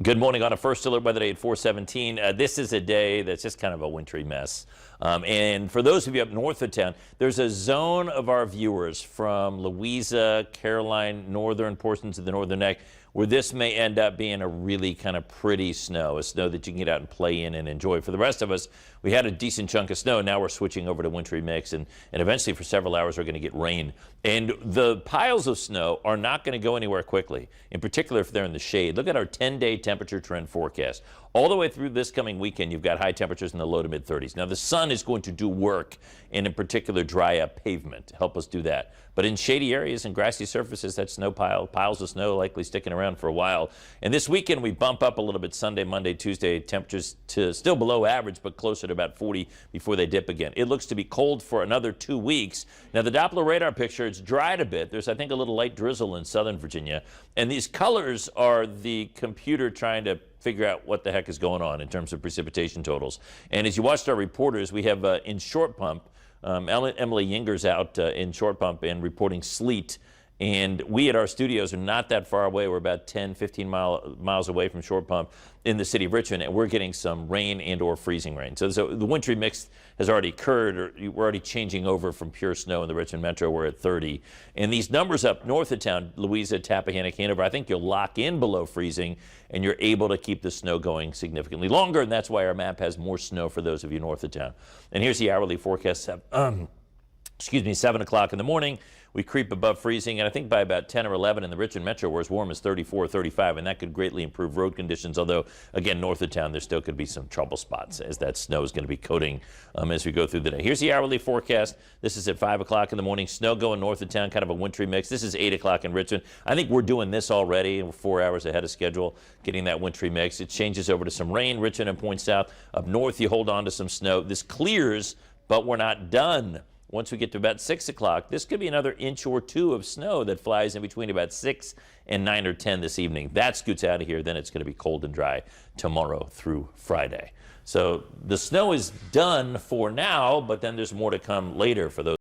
Good morning on a first alert weather day at 417. This is a day that's just kind of a wintry mess. And for those of you up north of town, there's a zone of our viewers from Louisa, Caroline, northern portions of the northern neck, where this may end up being a really kind of pretty snow, a snow that you can get out and play in and enjoy. For the rest of us, we had a decent chunk of snow. Now we're switching over to wintry mix, and eventually for several hours we're going to get rain. And the piles of snow are not going to go anywhere quickly, in particular if they're in the shade. Look at our 10-day temperature trend forecast. All the way through this coming weekend, you've got high temperatures in the low to mid 30s. Now the sun is going to do work, and in particular dry up pavement to help us do that. But in shady areas and grassy surfaces, that snow piles of snow likely sticking around for a while. And this weekend we bump up a little bit Sunday, Monday, Tuesday, temperatures to still below average, but closer to about 40 before they dip again. It looks to be cold for another 2 weeks. Now the Doppler radar picture, it's dried a bit. There's, I think, a little light drizzle in southern Virginia. And these colors are the computer trying to figure out what the heck is going on in terms of precipitation totals. And as you watched our reporters, we have in Short Pump, Emily Yinger's out in Short Pump and reporting sleet. And we at our studios are not that far away. We're about 10, 15 miles away from Short Pump in the city of Richmond, and we're getting some rain and or freezing rain. So the wintry mix has already occurred, or we're already changing over from pure snow in the Richmond metro. We're at 30. And these numbers up north of town, Louisa, Tappahannock, Hanover, I think you'll lock in below freezing, and you're able to keep the snow going significantly longer, and that's why our map has more snow for those of you north of town. And here's the hourly forecast. 7 o'clock in the morning, we creep above freezing, and I think by about 10 or 11 in the Richmond metro, we're as warm as 34 or 35, and that could greatly improve road conditions, although, again, north of town, there still could be some trouble spots as that snow is going to be coating as we go through the day. Here's the hourly forecast. This is at 5 o'clock in the morning. Snow going north of town, kind of a wintry mix. This is 8 o'clock in Richmond. I think we're doing this already, and we're 4 hours ahead of schedule, getting that wintry mix. It changes over to some rain, Richmond and points south. Up north, you hold on to some snow. This clears, but we're not done. Once we get to about 6 o'clock, this could be another inch or two of snow that flies in between about 6 and 9 or 10 this evening. That scoots out of here. Then it's going to be cold and dry tomorrow through Friday. So the snow is done for now, but then there's more to come later for those.